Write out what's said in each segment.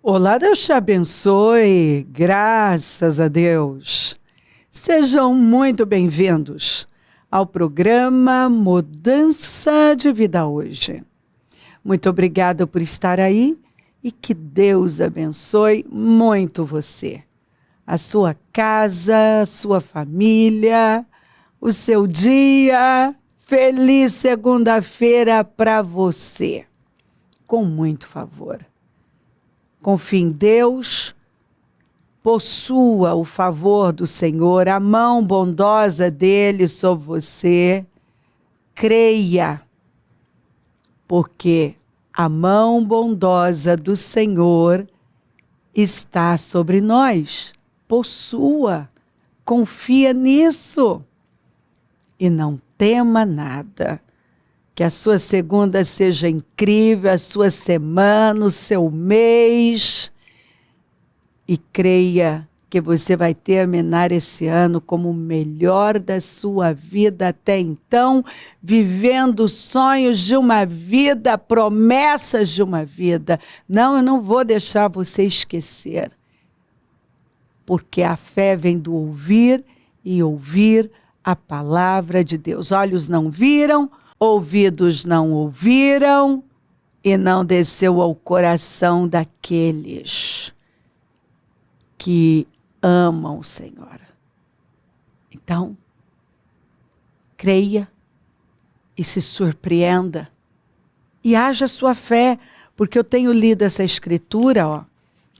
Olá, Deus te abençoe, graças a Deus. Sejam muito bem-vindos ao programa Mudança de Vida Hoje. Muito obrigada por estar aí e que Deus abençoe muito você, a sua casa, a sua família, o seu dia. Feliz segunda-feira para você, com muito favor. Confie em Deus, possua o favor do Senhor, a mão bondosa dele sobre você. Creia, porque a mão bondosa do Senhor está sobre nós. Possua, confia nisso e não tema nada. Que a sua segunda seja incrível, a sua semana, o seu mês. E creia que você vai terminar esse ano como o melhor da sua vida até então, vivendo sonhos de uma vida, promessas de uma vida. Não, eu não vou deixar você esquecer. Porque a fé vem do ouvir e ouvir a palavra de Deus. Olhos não viram, ouvidos não ouviram e não desceu ao coração daqueles que amam o Senhor. Então, creia e se surpreenda e haja sua fé, porque eu tenho lido essa escritura,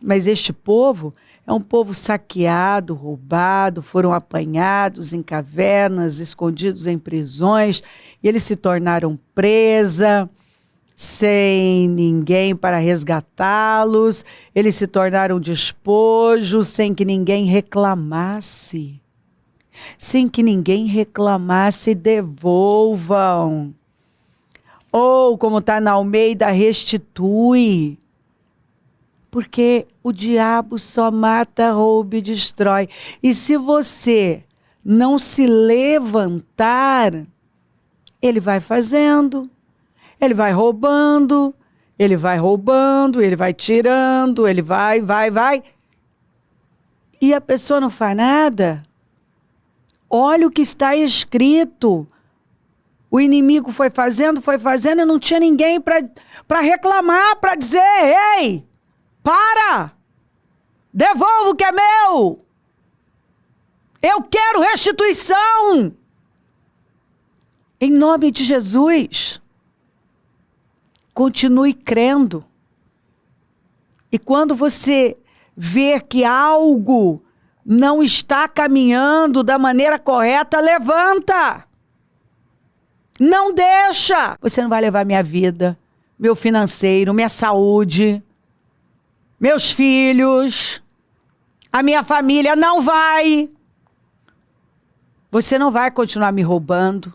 mas este povo é um povo saqueado, roubado, foram apanhados em cavernas, escondidos em prisões, e eles se tornaram presa, sem ninguém para resgatá-los, eles se tornaram despojo, sem que ninguém reclamasse. Sem que ninguém reclamasse, devolvam. Ou, como está na Almeida, restitui. Porque o diabo só mata, rouba e destrói. E se você não se levantar, ele vai fazendo, ele vai roubando, ele vai tirando, ele vai. E a pessoa não faz nada. Olha o que está escrito. O inimigo foi fazendo e não tinha ninguém para reclamar, para dizer, ei, para! Devolva o que é meu! Eu quero restituição! Em nome de Jesus, continue crendo. E quando você ver que algo não está caminhando da maneira correta, levanta! Não deixa! Você não vai levar minha vida, meu financeiro, minha saúde, meus filhos, a minha família, não vai. Você não vai continuar me roubando.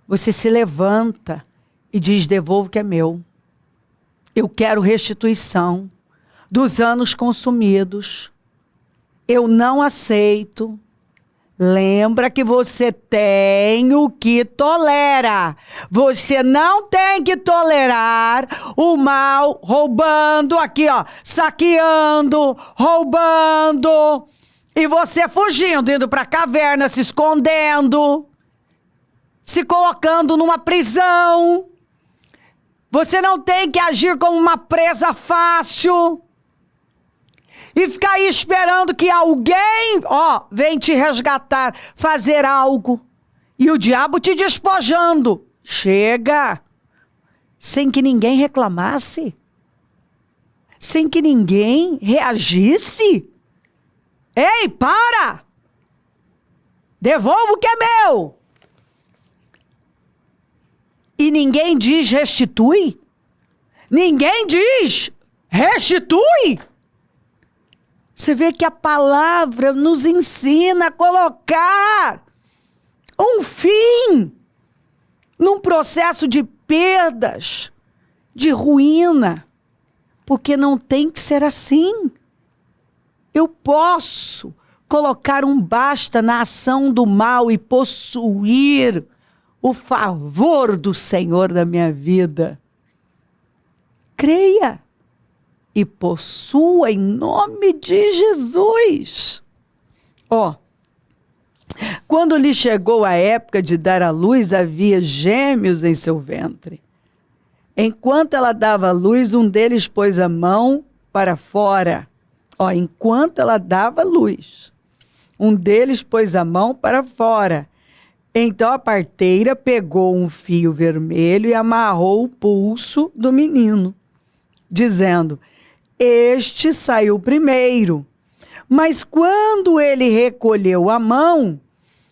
Você se levanta e diz, devolvo o que é meu. Eu quero restituição dos anos consumidos. Eu não aceito. Lembra que você tem o que tolera. Você não tem que tolerar o mal roubando, aqui saqueando, roubando. E você fugindo, indo para a caverna, se escondendo, se colocando numa prisão. Você não tem que agir como uma presa fácil. E ficar aí esperando que alguém, vem te resgatar, fazer algo. E o diabo te despojando. Chega! Sem que ninguém reclamasse. Sem que ninguém reagisse. Ei, para! Devolva o que é meu! E ninguém diz restitui? Ninguém diz restitui? Você vê que a palavra nos ensina a colocar um fim num processo de perdas, de ruína, porque não tem que ser assim. Eu posso colocar um basta na ação do mal e possuir o favor do Senhor na minha vida. Creia e possua em nome de Jesus. Quando lhe chegou a época de dar à luz, havia gêmeos em seu ventre. Enquanto ela dava à luz, um deles pôs a mão para fora. Enquanto ela dava à luz, um deles pôs a mão para fora. Então a parteira pegou um fio vermelho e amarrou o pulso do menino, dizendo: este saiu primeiro. Mas quando ele recolheu a mão,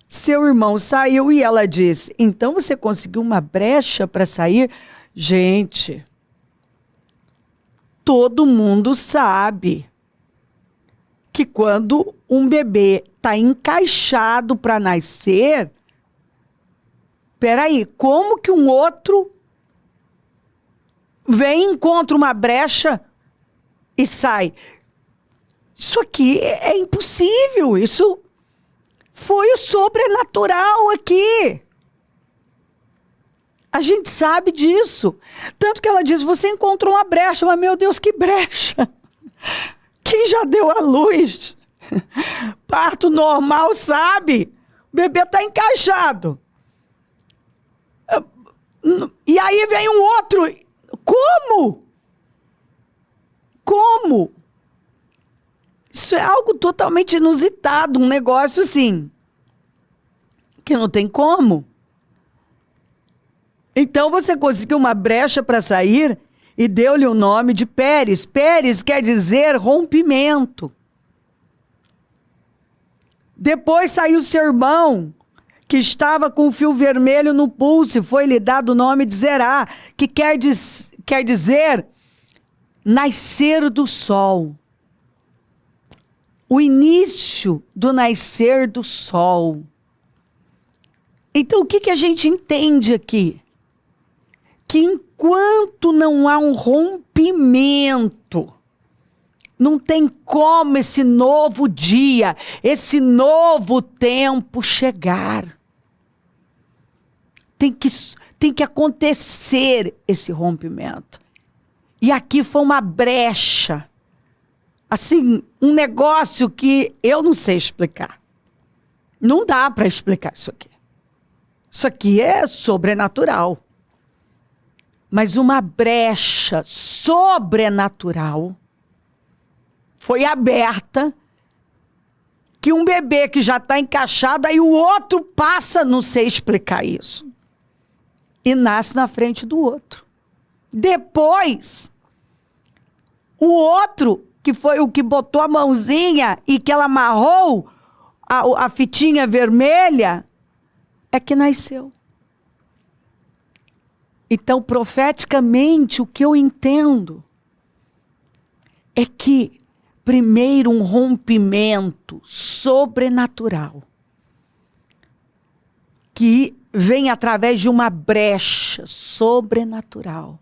seu irmão saiu e ela disse: então você conseguiu uma brecha para sair? Gente, todo mundo sabe que quando um bebê está encaixado para nascer, peraí, como que um outro vem, encontra uma brecha e sai? Isso aqui é impossível. Isso foi o sobrenatural aqui. A gente sabe disso. Tanto que ela diz: você encontrou uma brecha. Mas, meu Deus, que brecha! Quem já deu à luz? Parto normal, sabe? O bebê está encaixado. E aí vem um outro. Como? Como? Isso é algo totalmente inusitado, um negócio assim, que não tem como. Então você conseguiu uma brecha para sair e deu-lhe o nome de Pérez. Pérez quer dizer rompimento. Depois saiu seu irmão, que estava com o fio vermelho no pulso, e foi-lhe dado o nome de Zerá, que quer dizer nascer do sol. O início do nascer do sol. Então, o que a gente entende aqui? Que enquanto não há um rompimento, não tem como esse novo dia, esse novo tempo chegar. Tem que acontecer esse rompimento. E aqui foi uma brecha. Assim, um negócio que eu não sei explicar. Não dá para explicar isso aqui. Isso aqui é sobrenatural. Mas uma brecha sobrenatural foi aberta, que um bebê que já está encaixado, aí o outro passa, não sei explicar isso, e nasce na frente do outro. Depois, o outro, que foi o que botou a mãozinha e que ela amarrou a fitinha vermelha, é que nasceu. Então, profeticamente, o que eu entendo é que, primeiro, um rompimento sobrenatural que vem através de uma brecha sobrenatural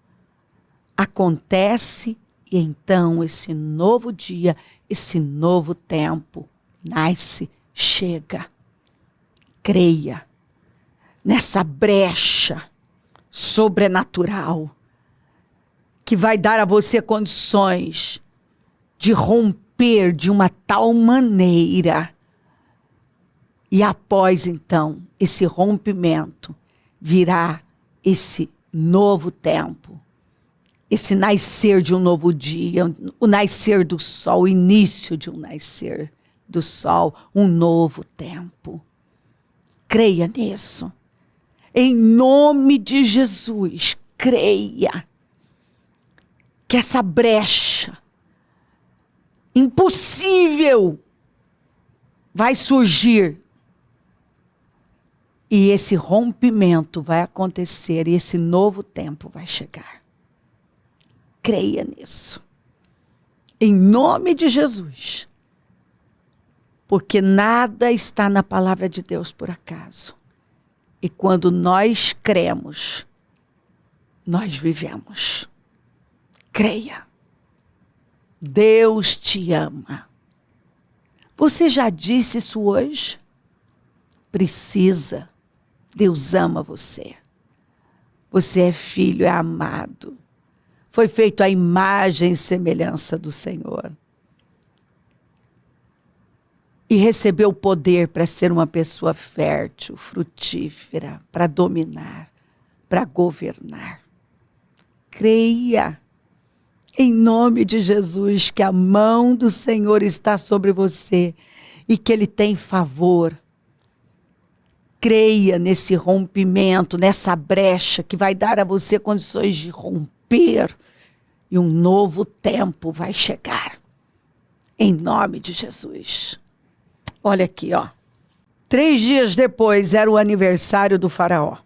acontece. E então esse novo dia, esse novo tempo nasce, chega. Creia nessa brecha sobrenatural que vai dar a você condições de romper de uma tal maneira. E após então esse rompimento virá esse novo tempo. Esse nascer de um novo dia, o nascer do sol, o início de um nascer do sol, um novo tempo. Creia nisso. Em nome de Jesus, creia que essa brecha impossível vai surgir. E esse rompimento vai acontecer e esse novo tempo vai chegar. Creia nisso. Em nome de Jesus. Porque nada está na palavra de Deus por acaso. E quando nós cremos, nós vivemos. Creia. Deus te ama. Você já disse isso hoje? Precisa. Deus ama você. Você é filho, é amado. foi feito à imagem e semelhança do Senhor. E recebeu o poder para ser uma pessoa fértil, frutífera, para dominar, para governar. Creia, em nome de Jesus, que a mão do Senhor está sobre você e que Ele tem favor. Creia nesse rompimento, nessa brecha que vai dar a você condições de romper e um novo tempo vai chegar. Em nome de Jesus. Olha aqui, ó. 3 dias depois era o aniversário do faraó.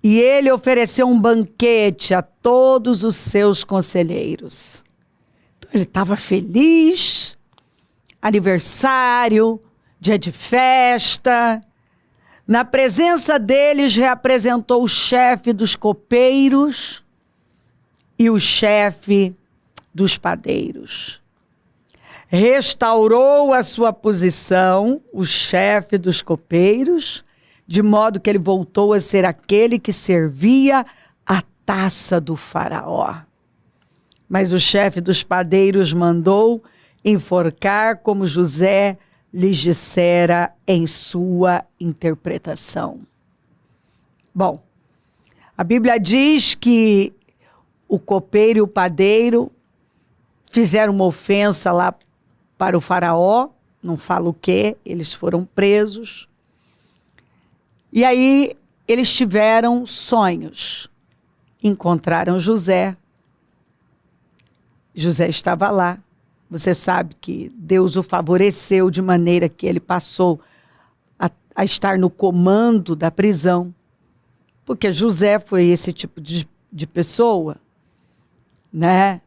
E ele ofereceu um banquete a todos os seus conselheiros. Então, ele estava feliz, aniversário, dia de festa. Na presença deles, reapresentou o chefe dos copeiros e o chefe dos padeiros. Restaurou a sua posição, o chefe dos copeiros, de modo que ele voltou a ser aquele que servia a taça do faraó. Mas o chefe dos padeiros mandou enforcar como José lhes dissera em sua interpretação. Bom, a Bíblia diz que o copeiro e o padeiro fizeram uma ofensa lá para o faraó, não falo o quê, eles foram presos. E aí eles tiveram sonhos. Encontraram José. José estava lá. Você sabe que Deus o favoreceu de maneira que ele passou a estar no comando da prisão. Porque José foi esse tipo de pessoa, né?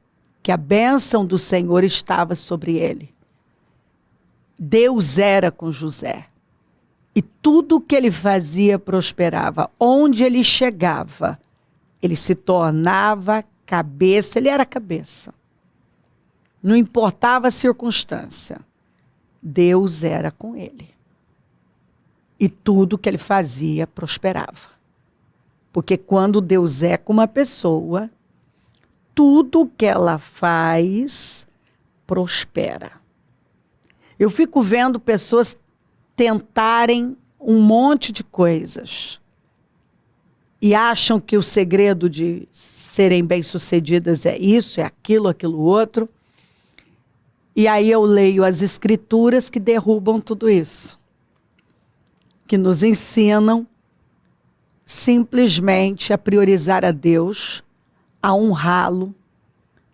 Que a bênção do Senhor estava sobre ele. Deus era com José. E tudo que ele fazia prosperava. Onde ele chegava, ele se tornava cabeça, ele era cabeça. Não importava a circunstância, Deus era com ele. E tudo que ele fazia prosperava. Porque quando Deus é com uma pessoa, tudo que ela faz prospera. Eu fico vendo pessoas tentarem um monte de coisas e acham que o segredo de serem bem-sucedidas é isso, é aquilo, aquilo outro. E aí eu leio as escrituras que derrubam tudo isso, que nos ensinam simplesmente a priorizar a Deus, a honrá-lo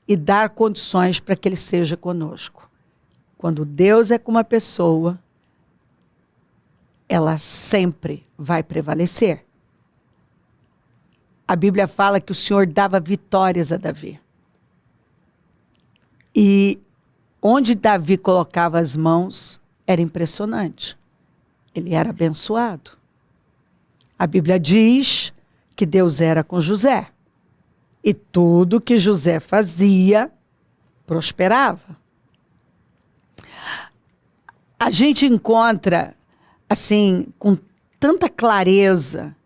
e dar condições para que Ele seja conosco. Quando Deus é com uma pessoa, ela sempre vai prevalecer. A Bíblia fala que o Senhor dava vitórias a Davi. E onde Davi colocava as mãos, era impressionante. Ele era abençoado. A Bíblia diz que Deus era com José. E tudo que José fazia, prosperava. A gente encontra, assim, com tanta clareza,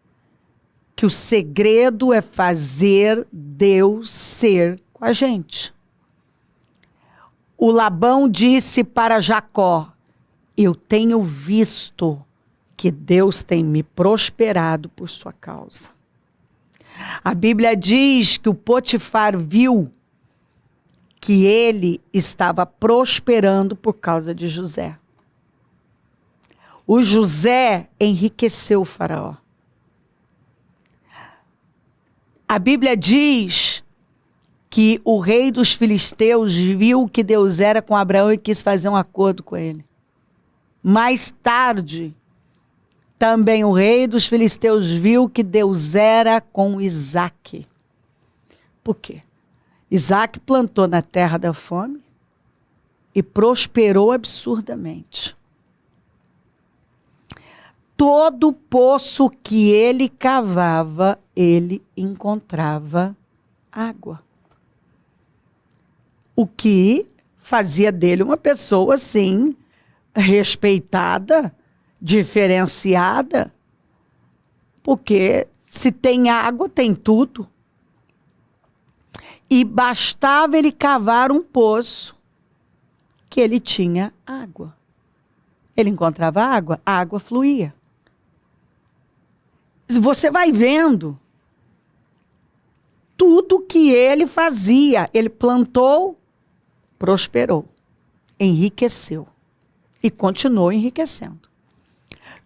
que o segredo é fazer Deus ser com a gente. O Labão disse para Jacó: eu tenho visto que Deus tem me prosperado por sua causa. A Bíblia diz que o Potifar viu que ele estava prosperando por causa de José. O José enriqueceu o faraó. A Bíblia diz que o rei dos filisteus viu que Deus era com Abraão e quis fazer um acordo com ele. Mais tarde, também o rei dos filisteus viu que Deus era com Isaque. Por quê? Isaque plantou na terra da fome e prosperou absurdamente. Todo poço que ele cavava, ele encontrava água. O que fazia dele uma pessoa, assim, respeitada, diferenciada, porque se tem água, tem tudo. E bastava ele cavar um poço que ele tinha água. Ele encontrava água, a água fluía. Você vai vendo tudo que ele fazia. Ele plantou, prosperou, enriqueceu e continuou enriquecendo.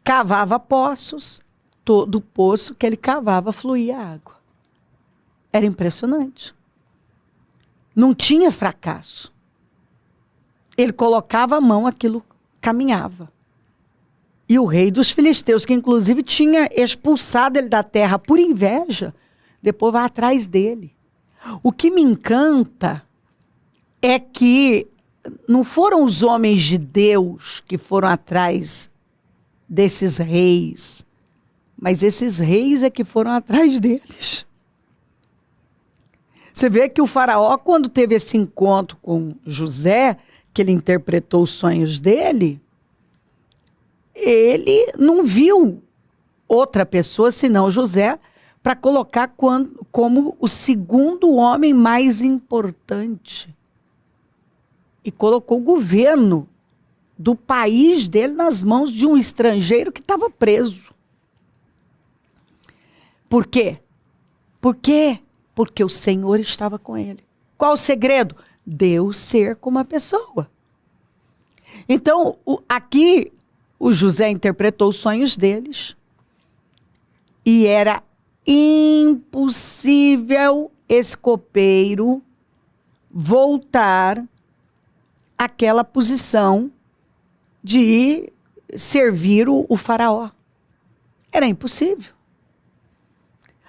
Cavava poços, todo poço que ele cavava fluía água. Era impressionante. Não tinha fracasso. Ele colocava a mão, aquilo caminhava. E o rei dos filisteus, que inclusive tinha expulsado ele da terra por inveja, depois vai atrás dele. O que me encanta é que não foram os homens de Deus que foram atrás desses reis, mas esses reis é que foram atrás deles. Você vê que o faraó, quando teve esse encontro com José, que ele interpretou os sonhos dele, ele não viu outra pessoa senão José para colocar como o segundo homem mais importante. E colocou o governo do país dele nas mãos de um estrangeiro que estava preso. Por quê? Porque o Senhor estava com ele. Qual o segredo? Deus ser com uma pessoa. Então, aqui, o José interpretou os sonhos deles e era impossível esse copeiro voltar àquela posição de servir o faraó. Era impossível.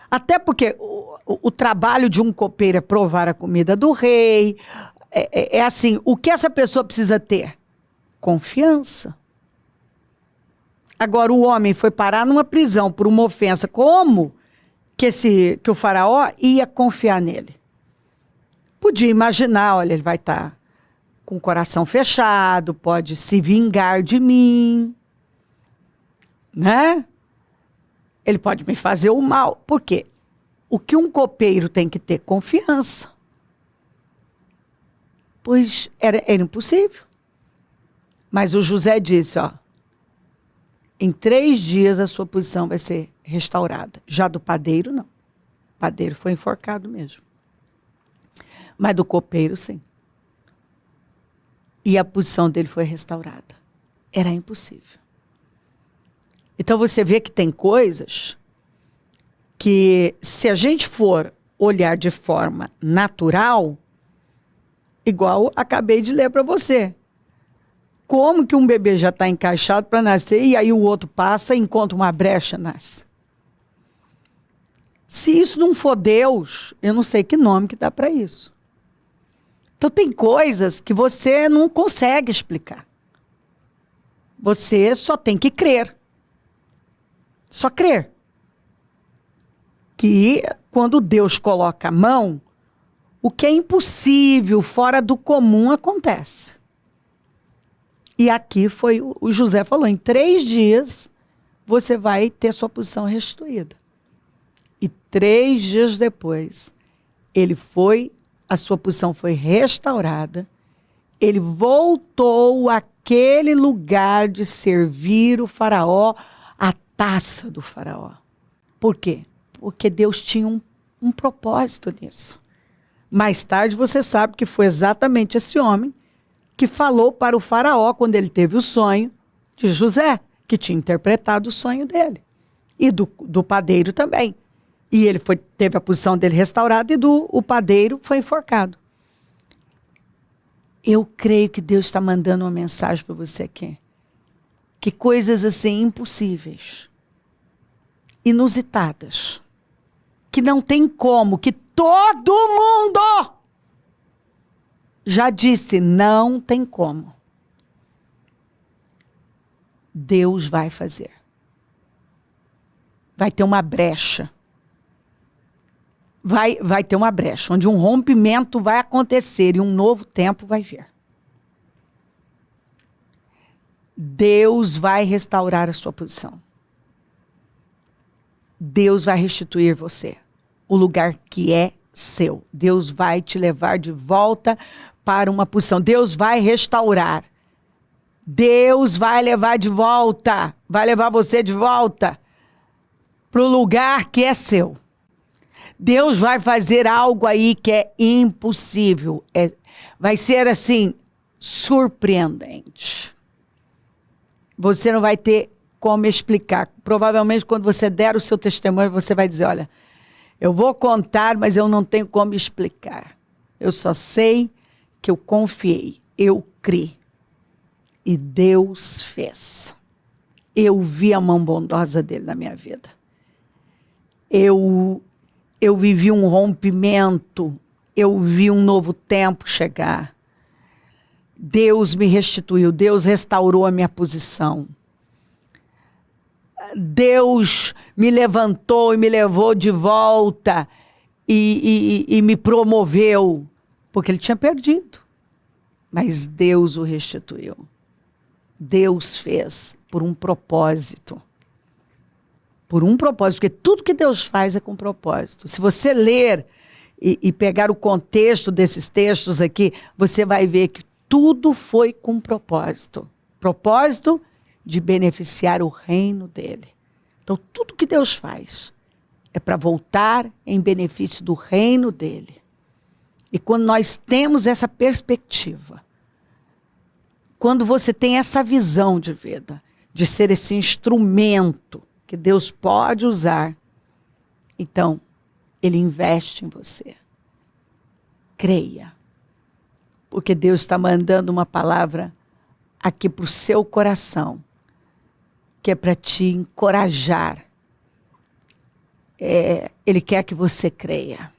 Até porque o trabalho de um copeiro é provar a comida do rei. É assim, o que essa pessoa precisa ter? Confiança. Agora, o homem foi parar numa prisão por uma ofensa. Como que o faraó ia confiar nele? Podia imaginar, olha, ele vai estar com o coração fechado, pode se vingar de mim, né? Ele pode me fazer o mal. Por quê? O que um copeiro tem que ter? Confiança. Pois era impossível. Mas o José disse, ó, em 3 dias a sua posição vai ser restaurada. Já do padeiro, não. O padeiro foi enforcado mesmo. Mas do copeiro, sim. E a posição dele foi restaurada. Era impossível. Então você vê que tem coisas que, se a gente for olhar de forma natural, igual acabei de ler para você. Como que um bebê já está encaixado para nascer e aí o outro passa e encontra uma brecha e nasce? Se isso não for Deus, eu não sei que nome que dá para isso. Então tem coisas que você não consegue explicar. Você só tem que crer. Só crer. Que quando Deus coloca a mão, o que é impossível, fora do comum, acontece. E aqui foi, o José falou, em 3 dias você vai ter sua posição restituída. E 3 dias depois, a sua posição foi restaurada, ele voltou àquele lugar de servir o faraó, a taça do faraó. Por quê? Porque Deus tinha um propósito nisso. Mais tarde você sabe que foi exatamente esse homem que falou para o faraó, quando ele teve o sonho de José, que tinha interpretado o sonho dele. E do padeiro também. E ele teve a posição dele restaurada e o padeiro foi enforcado. Eu creio que Deus está mandando uma mensagem para você aqui. Que coisas assim impossíveis, inusitadas, que não tem como, que todo mundo já disse, não tem como. Deus vai fazer. Vai ter uma brecha. Vai ter uma brecha, onde um rompimento vai acontecer e um novo tempo vai vir. Deus vai restaurar a sua posição. Deus vai restituir você o lugar que é seu. Deus vai te levar de volta para uma posição. Deus vai restaurar. Deus vai levar de volta, vai levar você de volta para o lugar que é seu. Deus vai fazer algo aí que é impossível. Vai ser assim, surpreendente. Você não vai ter como explicar. Provavelmente quando você der o seu testemunho, você vai dizer, olha, eu vou contar, mas eu não tenho como explicar. Eu só sei que eu confiei, eu criei. E Deus fez. Eu vi a mão bondosa dele na minha vida. Eu vivi um rompimento. Eu vi um novo tempo chegar. Deus me restituiu. Deus restaurou a minha posição. Deus me levantou e me levou de volta e me promoveu. Porque ele tinha perdido. Mas Deus o restituiu. Deus fez por um propósito. Por um propósito, porque tudo que Deus faz é com propósito. Se você ler e pegar o contexto desses textos aqui, você vai ver que tudo foi com propósito. Propósito de beneficiar o reino dele. Então, tudo que Deus faz é para voltar em benefício do reino dele. E quando nós temos essa perspectiva, quando você tem essa visão de vida, de ser esse instrumento que Deus pode usar, então, ele investe em você. Creia. Porque Deus está mandando uma palavra aqui para o seu coração, que é para te encorajar. Ele quer que você creia.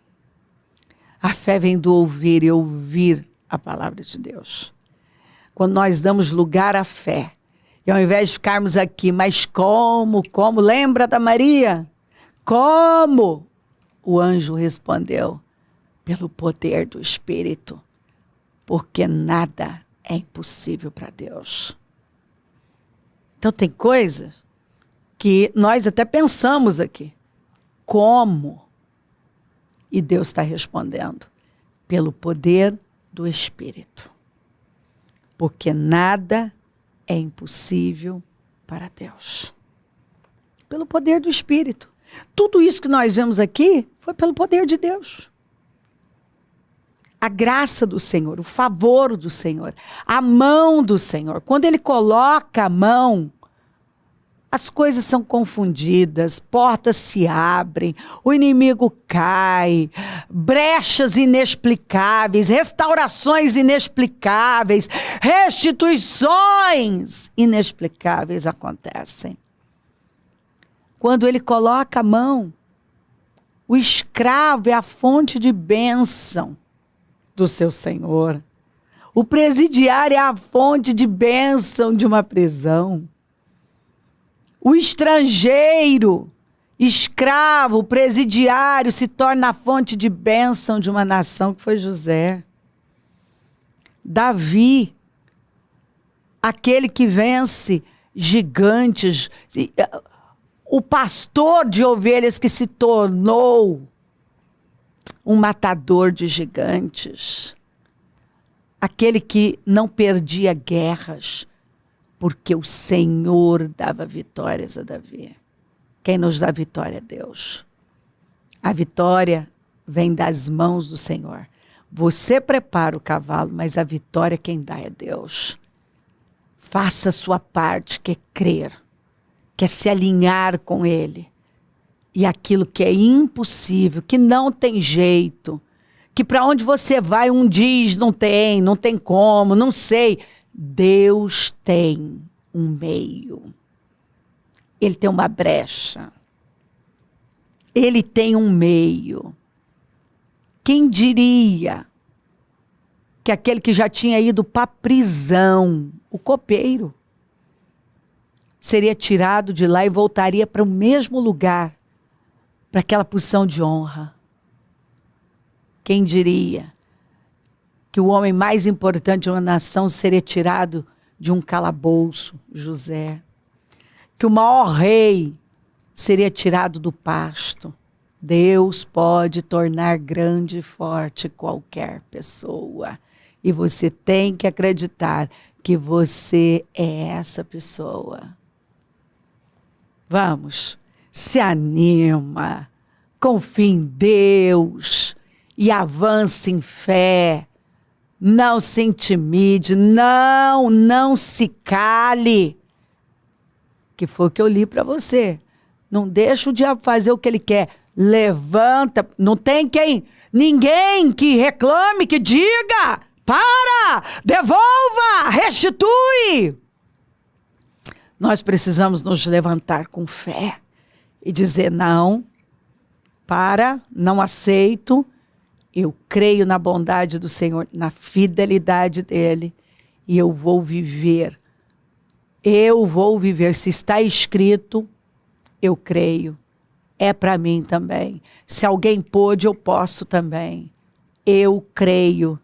A fé vem do ouvir e ouvir a palavra de Deus. Quando nós damos lugar à fé, e ao invés de ficarmos aqui, mas como, lembra da Maria? Como? O anjo respondeu, pelo poder do Espírito, porque nada é impossível para Deus. Então tem coisas que nós até pensamos aqui. Como? E Deus está respondendo, pelo poder do Espírito. Porque nada é impossível para Deus. Pelo poder do Espírito. Tudo isso que nós vemos aqui foi pelo poder de Deus. A graça do Senhor, o favor do Senhor, a mão do Senhor. Quando Ele coloca a mão, as coisas são confundidas, portas se abrem, o inimigo cai, brechas inexplicáveis, restaurações inexplicáveis, restituições inexplicáveis acontecem. Quando ele coloca a mão, o escravo é a fonte de bênção do seu senhor. O presidiário é a fonte de bênção de uma prisão. O estrangeiro, escravo, presidiário, se torna a fonte de bênção de uma nação, que foi José. Davi, aquele que vence gigantes, o pastor de ovelhas que se tornou um matador de gigantes. Aquele que não perdia guerras, porque o Senhor dava vitórias a Davi. Quem nos dá vitória é Deus. A vitória vem das mãos do Senhor. Você prepara o cavalo, mas a vitória quem dá é Deus. Faça a sua parte, que é crer, que é se alinhar com Ele. E aquilo que é impossível, que não tem jeito, que para onde você vai diz não tem como, não sei. Deus tem um meio. Ele tem uma brecha. Ele tem um meio. Quem diria que aquele que já tinha ido para a prisão, o copeiro, seria tirado de lá e voltaria para o mesmo lugar, para aquela posição de honra? Quem diria que o homem mais importante de uma nação seria tirado de um calabouço, José? Que o maior rei seria tirado do pasto, Deus pode tornar grande e forte qualquer pessoa. E você tem que acreditar que você é essa pessoa. Vamos, se anima, confie em Deus e avance em fé. Não se intimide, não se cale. Que foi o que eu li para você. Não deixa o diabo fazer o que ele quer. Levanta, não tem ninguém que reclame, que diga, para, devolva, restitui. Nós precisamos nos levantar com fé e dizer não, não aceito, eu creio na bondade do Senhor, na fidelidade dEle, e eu vou viver, se está escrito, eu creio. É para mim também. Se alguém pôde, eu posso também. Eu creio.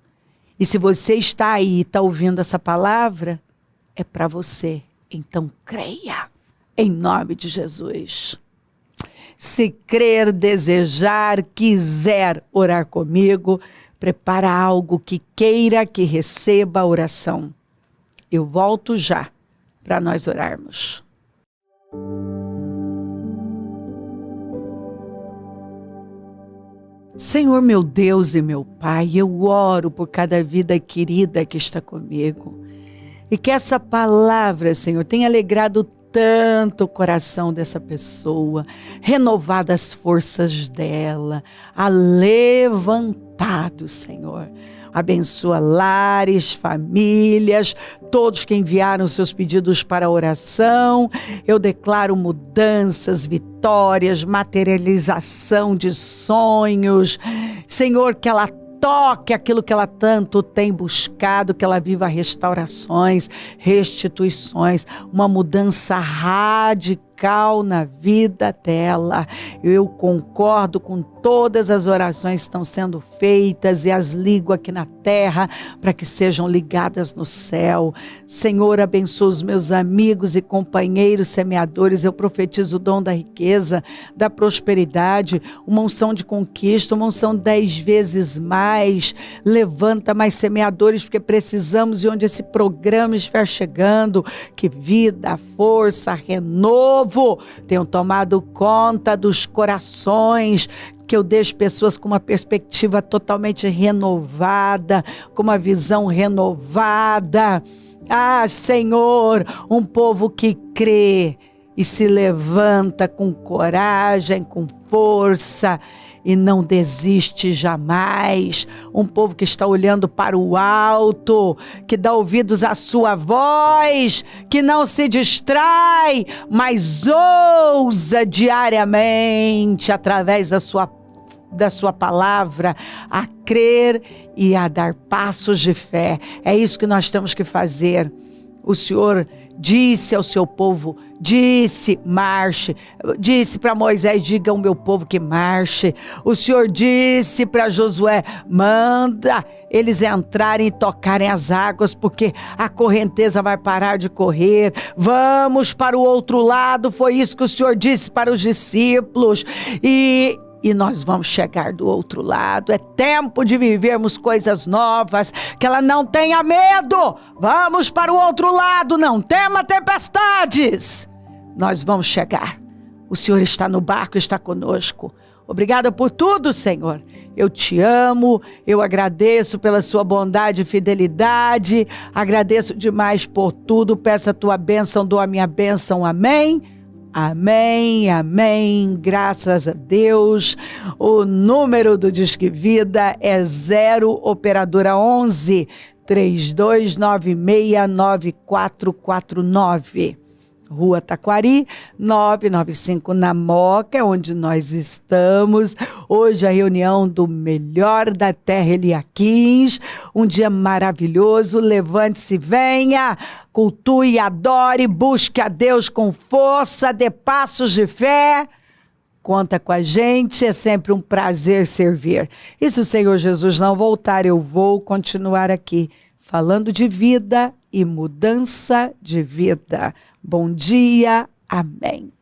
E se você está aí e está ouvindo essa palavra, é para você. Então creia, em nome de Jesus. Se crer, desejar, quiser orar comigo, prepara algo que queira que receba a oração. Eu volto já para nós orarmos. Senhor, meu Deus e meu Pai, eu oro por cada vida querida que está comigo. E que essa palavra, Senhor, tenha alegrado tanto o coração dessa pessoa, renovado as forças dela, a levantado, Senhor. Abençoa lares, famílias, todos que enviaram seus pedidos para oração. Eu declaro mudanças, vitórias, materialização de sonhos. Senhor, que ela toque aquilo que ela tanto tem buscado, que ela viva restaurações, restituições, uma mudança radical na vida dela. Eu concordo com todas as orações que estão sendo feitas e as ligo aqui na terra para que sejam ligadas no céu. Senhor, abençoa os meus amigos e companheiros semeadores. Eu profetizo o dom da riqueza, da prosperidade, uma unção de conquista, uma unção 10 vezes mais. Levanta mais semeadores, porque precisamos, e onde esse programa estiver chegando, que vida, força, renovo tenham tomado conta dos corações, que eu deixe pessoas com uma perspectiva totalmente renovada, com uma visão renovada. Ah, Senhor, um povo que crê e se levanta com coragem, com força e não desiste jamais. Um povo que está olhando para o alto, que dá ouvidos à sua voz, que não se distrai, mas ousa diariamente através da sua palavra a crer e a dar passos de fé. É isso que nós temos que fazer. O Senhor disse ao seu povo, marche. Disse para Moisés, diga ao meu povo que marche. O Senhor disse para Josué, manda eles entrarem e tocarem as águas, porque a correnteza vai parar de correr. Vamos para o outro lado, foi isso que o Senhor disse para os discípulos. E nós vamos chegar do outro lado. É tempo de vivermos coisas novas. Que ela não tenha medo. Vamos para o outro lado. Não tema tempestades. Nós vamos chegar. O Senhor está no barco, está conosco. Obrigada por tudo, Senhor. Eu te amo. Eu agradeço pela sua bondade e fidelidade. Agradeço demais por tudo. Peço a tua bênção, dou a minha bênção. Amém. Amém, amém, graças a Deus. O número do Disque Vida é 0 operadora 11 3296 9449. Rua Taquari, 995 na Moca, onde nós estamos. Hoje a reunião do melhor da terra Eliaquins. Um dia maravilhoso. Levante-se, venha, cultue, adore, busque a Deus com força, dê passos de fé. Conta com a gente, é sempre um prazer servir. E se o Senhor Jesus não voltar, eu vou continuar aqui, falando de vida e mudança de vida. Bom dia, amém.